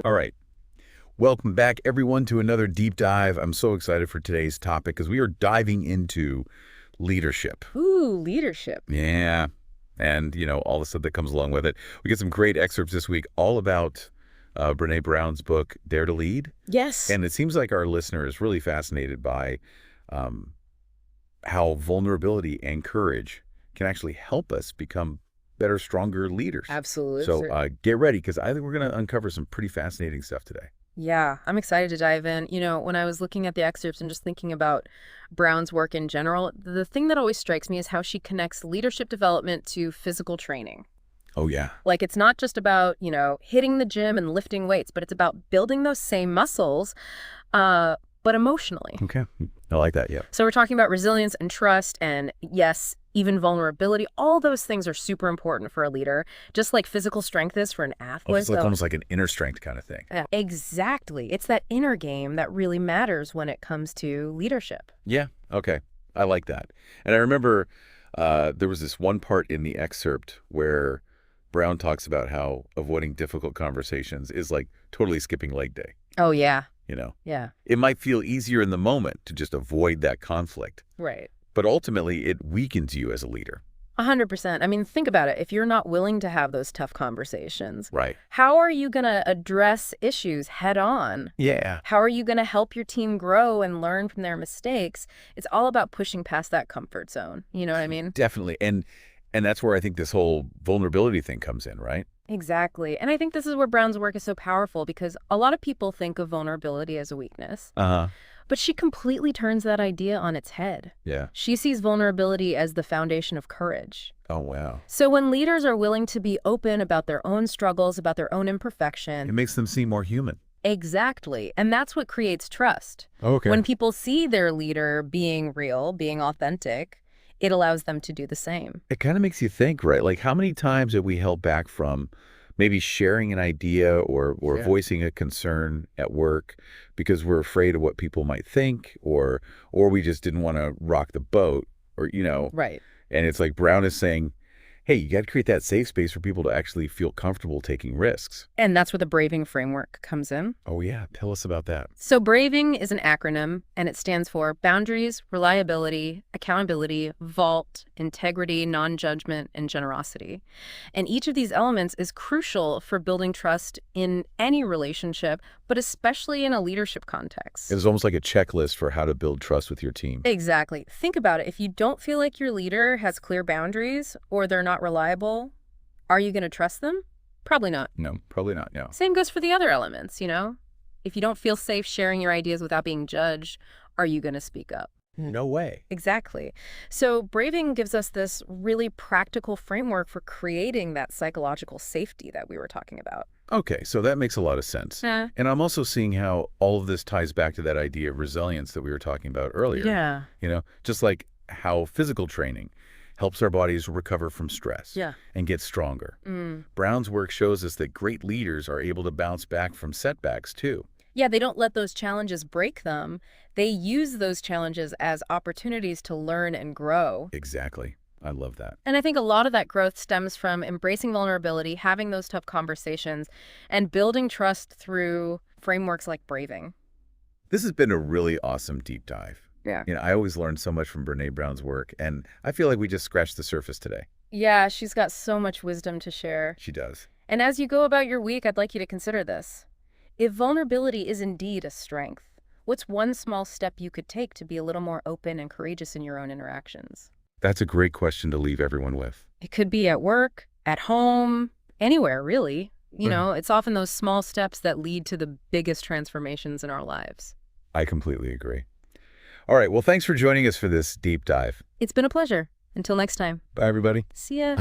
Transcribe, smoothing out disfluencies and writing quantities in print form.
All right. Welcome back, everyone, to another deep dive. I'm so excited for today's topic because we are diving into leadership. Ooh, leadership. Yeah. And, all the stuff that comes along with it. We get some great excerpts this week all about Brené Brown's book, Dare to Lead. Yes. And it seems like our listener is really fascinated by how vulnerability and courage can actually help us become better, stronger leaders. Absolutely. So get ready, because I think we're going to uncover some pretty fascinating stuff today. Yeah, I'm excited to dive in. When I was looking at the excerpts and just thinking about Brown's work in general, the thing that always strikes me is how she connects leadership development to physical training. Oh, yeah. Like, it's not just about, hitting the gym and lifting weights, but it's about building those same muscles, but emotionally. Okay. I like that, yeah. So we're talking about resilience and trust and, yes, even vulnerability. All those things are super important for a leader, just like physical strength is for an athlete. It's like almost like an inner strength kind of thing. Yeah, exactly. It's that inner game that really matters when it comes to leadership. Yeah. Okay. I like that. And I remember there was this one part in the excerpt where Brown talks about how avoiding difficult conversations is like totally skipping leg day. Oh, yeah. Yeah. It might feel easier in the moment to just avoid that conflict. Right. But ultimately, it weakens you as a leader. 100%. I mean, think about it. If you're not willing to have those tough conversations, Right. how are you going to address issues head on? Yeah. How are you going to help your team grow and learn from their mistakes? It's all about pushing past that comfort zone. You know what I mean? Definitely. And that's where I think this whole vulnerability thing comes in, right? Exactly. And I think this is where Brown's work is so powerful because a lot of people think of vulnerability as a weakness. Uh-huh. But she completely turns that idea on its head. Yeah. She sees vulnerability as the foundation of courage. Oh, wow. So when leaders are willing to be open about their own struggles, about their own imperfection. It makes them seem more human. Exactly. And that's what creates trust. Okay. When people see their leader being real, being authentic, it allows them to do the same. It kind of makes you think, right? Like, how many times have we held back from maybe sharing an idea or voicing a concern at work because we're afraid of what people might think, or we just didn't want to rock the boat, or Right. And it's like Brown is saying, hey, you got to create that safe space for people to actually feel comfortable taking risks. And that's where the Braving framework comes in. Oh, yeah. Tell us about that. So Braving is an acronym, and it stands for boundaries, reliability, accountability, vault, integrity, non-judgment, and generosity. And each of these elements is crucial for building trust in any relationship, but especially in a leadership context. It's almost like a checklist for how to build trust with your team. Exactly. Think about it. If you don't feel like your leader has clear boundaries or they're not reliable, are you going to trust them? Probably not. No, probably not, no. Same goes for the other elements, If you don't feel safe sharing your ideas without being judged, are you going to speak up? No way. Exactly. So Braving gives us this really practical framework for creating that psychological safety that we were talking about. Okay, so that makes a lot of sense. Yeah. And I'm also seeing how all of this ties back to that idea of resilience that we were talking about earlier. Yeah. Just like how physical training helps our bodies recover from stress and get stronger. Brown's work shows us that great leaders are able to bounce back from setbacks too. Yeah, they don't let those challenges break them. They use those challenges as opportunities to learn and grow. Exactly. I love that. And I think a lot of that growth stems from embracing vulnerability, having those tough conversations, and building trust through frameworks like Braving. This has been a really awesome deep dive. Yeah. I always learn so much from Brené Brown's work, and I feel like we just scratched the surface today. Yeah, she's got so much wisdom to share. She does. And as you go about your week, I'd like you to consider this. If vulnerability is indeed a strength, what's one small step you could take to be a little more open and courageous in your own interactions? That's a great question to leave everyone with. It could be at work, at home, anywhere, really. It's often those small steps that lead to the biggest transformations in our lives. I completely agree. All right, well, thanks for joining us for this deep dive. It's been a pleasure. Until next time. Bye, everybody. See ya.